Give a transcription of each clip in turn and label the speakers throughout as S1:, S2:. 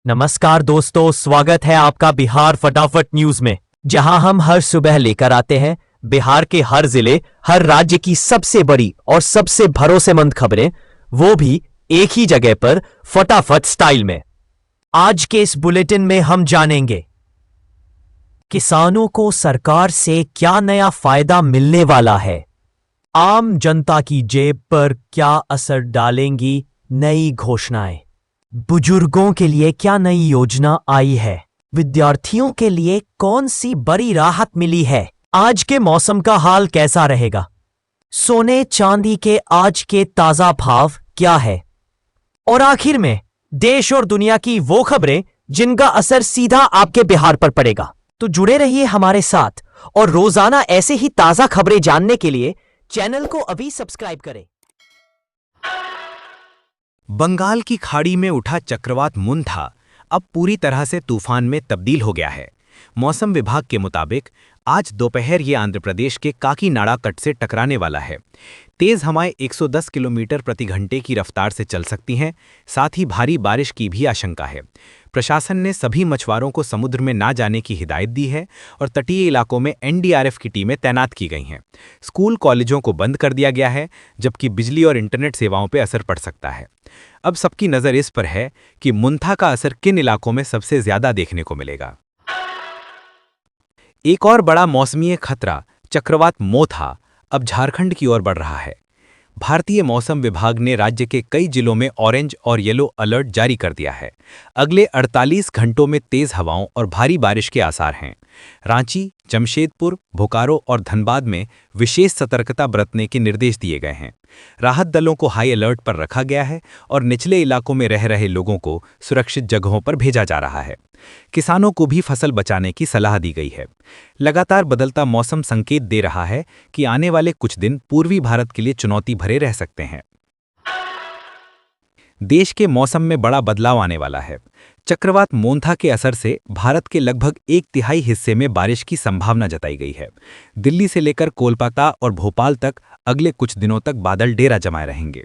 S1: नमस्कार दोस्तों, स्वागत है आपका बिहार फटाफट न्यूज में, जहां हम हर सुबह लेकर आते हैं बिहार के हर जिले, हर राज्य की सबसे बड़ी और सबसे भरोसेमंद खबरें, वो भी एक ही जगह पर फटाफट स्टाइल में। आज के इस बुलेटिन में हम जानेंगे किसानों को सरकार से क्या नया फायदा मिलने वाला है, आम जनता की जेब पर क्या असर डालेंगी नई घोषणाएं, बुजुर्गों के लिए क्या नई योजना आई है, विद्यार्थियों के लिए कौन सी बड़ी राहत मिली है, आज के मौसम का हाल कैसा रहेगा, सोने चांदी के आज के ताजा भाव क्या है, और आखिर में देश और दुनिया की वो खबरें जिनका असर सीधा आपके बिहार पर पड़ेगा। तो जुड़े रहिए हमारे साथ और रोजाना ऐसे ही ताजा खबरें जानने के लिए चैनल को अभी सब्सक्राइब करें।
S2: बंगाल की खाड़ी में उठा चक्रवात मुंथा अब पूरी तरह से तूफान में तब्दील हो गया है। मौसम विभाग के मुताबिक आज दोपहर ये आंध्र प्रदेश के काकीनाडा तट से टकराने वाला है। तेज हवाएं 110 किलोमीटर प्रति घंटे की रफ्तार से चल सकती हैं, साथ ही भारी बारिश की भी आशंका है। प्रशासन ने सभी मछुआरों को समुद्र में ना जाने की हिदायत दी है और तटीय इलाकों में एनडीआरएफ की टीमें तैनात की गई हैं। स्कूल कॉलेजों को बंद कर दिया गया है, जबकि बिजली और इंटरनेट सेवाओं पर असर पड़ सकता है। अब सबकी नज़र इस पर है कि मुंथा का असर किन इलाकों में सबसे ज्यादा देखने को मिलेगा। एक और बड़ा मौसमी खतरा चक्रवात मोथा अब झारखंड की ओर बढ़ रहा है। भारतीय मौसम विभाग ने राज्य के कई जिलों में ऑरेंज और येलो अलर्ट जारी कर दिया है। अगले 48 घंटों में तेज हवाओं और भारी बारिश के आसार हैं। रांची, जमशेदपुर, बोकारो और धनबाद में विशेष सतर्कता बरतने के निर्देश दिए गए हैं। राहत दलों को हाई अलर्ट पर रखा गया है और निचले इलाकों में रह रहे लोगों को सुरक्षित जगहों पर भेजा जा रहा है। किसानों को भी फसल बचाने की सलाह दी गई है। लगातार बदलता मौसम संकेत दे रहा है कि आने वाले कुछ दिन पूर्वी भारत के लिए चुनौती भरे रह सकते हैं। देश के मौसम में बड़ा बदलाव आने वाला है। चक्रवात मोंथा के असर से भारत के लगभग 1/3 हिस्से में बारिश की संभावना जताई गई है। दिल्ली से लेकर कोलकाता और भोपाल तक अगले कुछ दिनों तक बादल डेरा जमाए रहेंगे।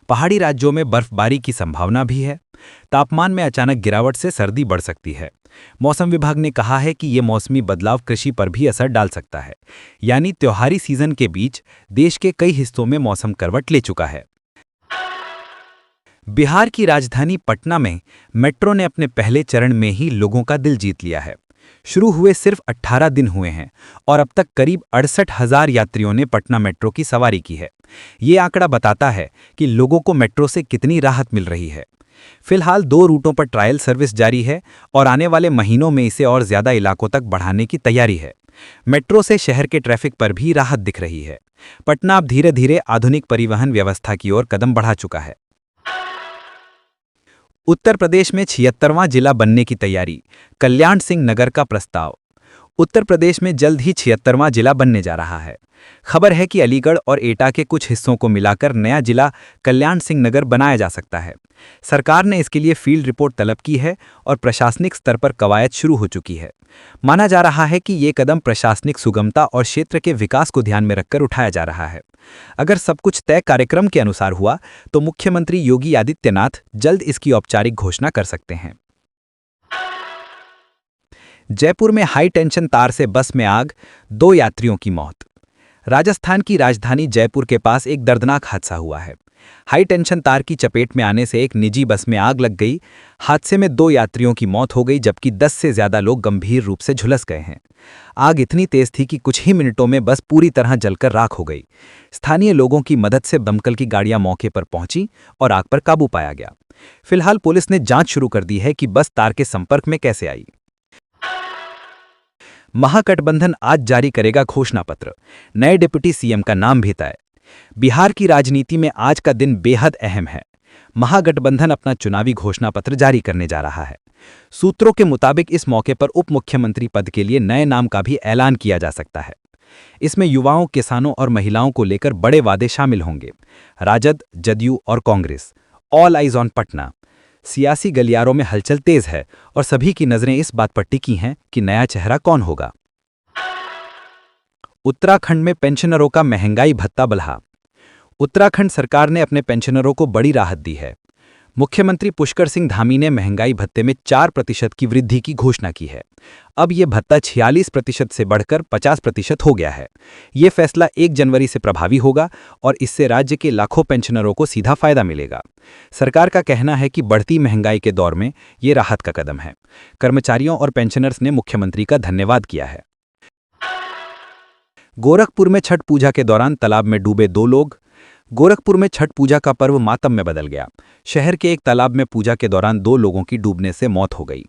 S2: पहाड़ी राज्यों में बर्फबारी की संभावना भी है। तापमान में अचानक गिरावट से सर्दी बढ़ सकती है। मौसम विभाग ने कहा है कि ये मौसमी बदलाव कृषि पर भी असर डाल सकता है, यानी त्योहारी सीजन के बीच देश के कई हिस्सों में मौसम करवट ले चुका है। बिहार की राजधानी पटना में मेट्रो ने अपने पहले चरण में ही लोगों का दिल जीत लिया है। शुरू हुए सिर्फ 18 दिन हुए हैं और अब तक करीब 68,000 यात्रियों ने पटना मेट्रो की सवारी की है। ये आंकड़ा बताता है कि लोगों को मेट्रो से कितनी राहत मिल रही है। फिलहाल 2 रूटों पर ट्रायल सर्विस जारी है और आने वाले महीनों में इसे और ज्यादा इलाकों तक बढ़ाने की तैयारी है। मेट्रो से शहर के ट्रैफिक पर भी राहत दिख रही है। पटना अब धीरे धीरे आधुनिक परिवहन व्यवस्था की ओर कदम बढ़ा चुका है। उत्तर प्रदेश में 76वां जिला बनने की तैयारी, कल्याण सिंह नगर का प्रस्ताव। उत्तर प्रदेश में जल्द ही 76वां जिला बनने जा रहा है। खबर है कि अलीगढ़ और एटा के कुछ हिस्सों को मिलाकर नया जिला कल्याण सिंह नगर बनाया जा सकता है। सरकार ने इसके लिए फील्ड रिपोर्ट तलब की है और प्रशासनिक स्तर पर कवायद शुरू हो चुकी है। माना जा रहा है कि ये कदम प्रशासनिक सुगमता और क्षेत्र के विकास को ध्यान में रखकर उठाया जा रहा है। अगर सब कुछ तय कार्यक्रम के अनुसार हुआ तो मुख्यमंत्री योगी आदित्यनाथ जल्द इसकी औपचारिक घोषणा कर सकते हैं। जयपुर में हाई टेंशन तार से बस में आग, 2 यात्रियों की मौत। राजस्थान की राजधानी जयपुर के पास एक दर्दनाक हादसा हुआ है। हाई टेंशन तार की चपेट में आने से एक निजी बस में आग लग गई। हादसे में 2 यात्रियों की मौत हो गई, जबकि 10 से ज्यादा लोग गंभीर रूप से झुलस गए हैं। आग इतनी तेज थी कि कुछ ही मिनटों में बस पूरी तरह जलकर राख हो गई। स्थानीय लोगों की मदद से दमकल की गाड़ियां मौके पर पहुंची और आग पर काबू पाया गया। फिलहाल पुलिस ने जांच शुरू कर दी है कि बस तार के संपर्क में कैसे आई। महागठबंधन आज जारी करेगा घोषणा पत्र, नए डिप्टी सीएम का नाम भी तय। बिहार की राजनीति में आज का दिन बेहद अहम है। महागठबंधन अपना चुनावी घोषणा पत्र जारी करने जा रहा है। सूत्रों के मुताबिक इस मौके पर उप मुख्यमंत्री पद के लिए नए नाम का भी ऐलान किया जा सकता है। इसमें युवाओं, किसानों और महिलाओं को लेकर बड़े वादे शामिल होंगे। राजद, जदयू और Congress, all eyes on Patna. सियासी गलियारों में हलचल तेज है और सभी की नजरें इस बात पर टिकी हैं कि नया चेहरा कौन होगा। उत्तराखंड में पेंशनरों का महंगाई भत्ता बढ़ा। उत्तराखंड सरकार ने अपने पेंशनरों को बड़ी राहत दी है। मुख्यमंत्री पुष्कर सिंह धामी ने महंगाई भत्ते में 4% की वृद्धि की घोषणा की है। अब ये भत्ता 46% से बढ़कर 50% हो गया है। ये फैसला 1 जनवरी से प्रभावी होगा और इससे राज्य के लाखों पेंशनरों को सीधा फायदा मिलेगा। सरकार का कहना है कि बढ़ती महंगाई के दौर में ये राहत का कदम है। कर्मचारियों और पेंशनर्स ने मुख्यमंत्री का धन्यवाद किया है। गोरखपुर में छठ पूजा के दौरान तालाब में डूबे 2 लोग। गोरखपुर में छठ पूजा का पर्व मातम में बदल गया। शहर के एक तालाब में पूजा के दौरान 2 लोगों की डूबने से मौत हो गई।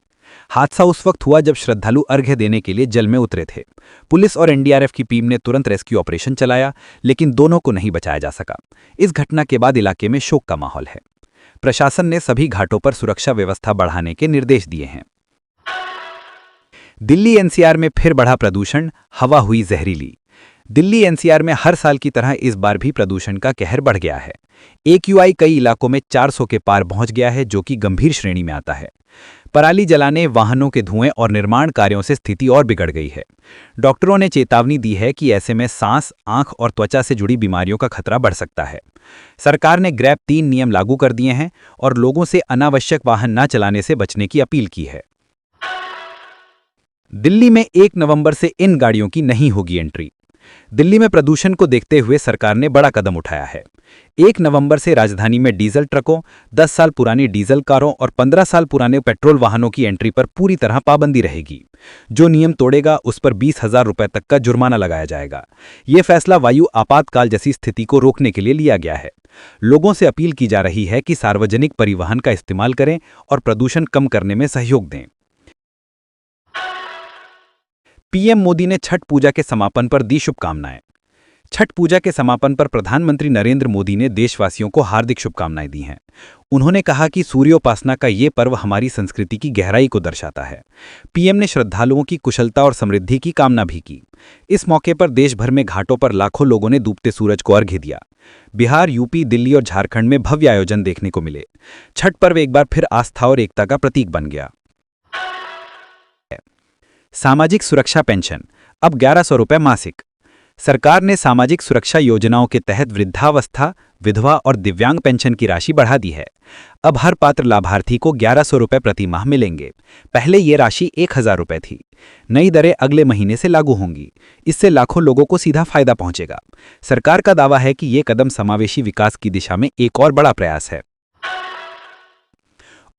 S2: हादसा उस वक्त हुआ जब श्रद्धालु अर्घ्य देने के लिए जल में उतरे थे। पुलिस और एनडीआरएफ की टीम ने तुरंत रेस्क्यू ऑपरेशन चलाया, लेकिन दोनों को नहीं बचाया जा सका। इस घटना के बाद इलाके में शोक का माहौल है। प्रशासन ने सभी घाटों पर सुरक्षा व्यवस्था बढ़ाने के निर्देश दिए हैं। दिल्ली एनसीआर में फिर बढ़ा प्रदूषण, हवा हुई जहरीली। दिल्ली एनसीआर में हर साल की तरह इस बार भी प्रदूषण का कहर बढ़ गया है। AQI कई इलाकों में 400 के पार पहुंच गया है, जो कि गंभीर श्रेणी में आता है। पराली जलाने, वाहनों के धुएं और निर्माण कार्यों से स्थिति और बिगड़ गई है। डॉक्टरों ने चेतावनी दी है कि ऐसे में सांस, आंख और त्वचा से जुड़ी बीमारियों का खतरा बढ़ सकता है। सरकार ने ग्रैप 3 नियम लागू कर दिए हैं और लोगों से अनावश्यक वाहन न चलाने से बचने की अपील की है। दिल्ली में 1 नवंबर से इन गाड़ियों की नहीं होगी एंट्री। दिल्ली में प्रदूषण को देखते हुए सरकार ने बड़ा कदम उठाया है। 1 नवंबर से राजधानी में डीजल ट्रकों, 10 साल पुरानी डीजल कारों और 15 साल पुराने पेट्रोल वाहनों की एंट्री पर पूरी तरह पाबंदी रहेगी। जो नियम तोड़ेगा उस पर 20,000 रुपए तक का जुर्माना लगाया जाएगा। ये फैसला वायु आपातकाल जैसी स्थिति को रोकने के लिए लिया गया है। लोगों से अपील की जा रही है कि सार्वजनिक परिवहन का इस्तेमाल करें और प्रदूषण कम करने में सहयोग दें। पीएम मोदी ने छठ पूजा के समापन पर दी शुभकामनाएं। छठ पूजा के समापन पर प्रधानमंत्री नरेंद्र मोदी ने देशवासियों को हार्दिक शुभकामनाएं दी हैं। उन्होंने कहा कि सूर्योपासना का ये पर्व हमारी संस्कृति की गहराई को दर्शाता है। पीएम ने श्रद्धालुओं की कुशलता और समृद्धि की कामना भी की। इस मौके पर देश भर में घाटों पर लाखों लोगों ने डूबते सूरज को अर्घ्य दिया। बिहार, यूपी, दिल्ली और झारखंड में भव्य आयोजन देखने को मिले। छठ पर्व एक बार फिर आस्था और एकता का प्रतीक बन गया। सामाजिक सुरक्षा पेंशन अब 1100 रुपये मासिक। सरकार ने सामाजिक सुरक्षा योजनाओं के तहत वृद्धावस्था, विधवा और दिव्यांग पेंशन की राशि बढ़ा दी है। अब हर पात्र लाभार्थी को 1100 रुपये प्रति माह मिलेंगे। पहले ये राशि 1000 रुपये थी। नई दरें अगले महीने से लागू होंगी। इससे लाखों लोगों को सीधा फायदा पहुंचेगा। सरकार का दावा है कि ये कदम समावेशी विकास की दिशा में एक और बड़ा प्रयास है।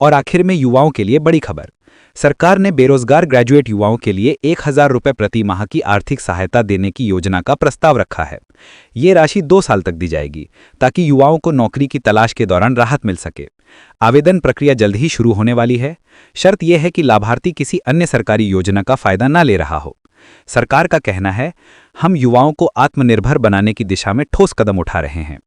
S2: और आखिर में युवाओं के लिए बड़ी खबर। सरकार ने बेरोजगार ग्रेजुएट युवाओं के लिए 1000 रुपये प्रति माह की आर्थिक सहायता देने की योजना का प्रस्ताव रखा है। ये राशि 2 साल तक दी जाएगी ताकि युवाओं को नौकरी की तलाश के दौरान राहत मिल सके। आवेदन प्रक्रिया जल्द ही शुरू होने वाली है। शर्त यह है कि लाभार्थी किसी अन्य सरकारी योजना का फायदा न ले रहा हो। सरकार का कहना है, हम युवाओं को आत्मनिर्भर बनाने की दिशा में ठोस कदम उठा रहे हैं।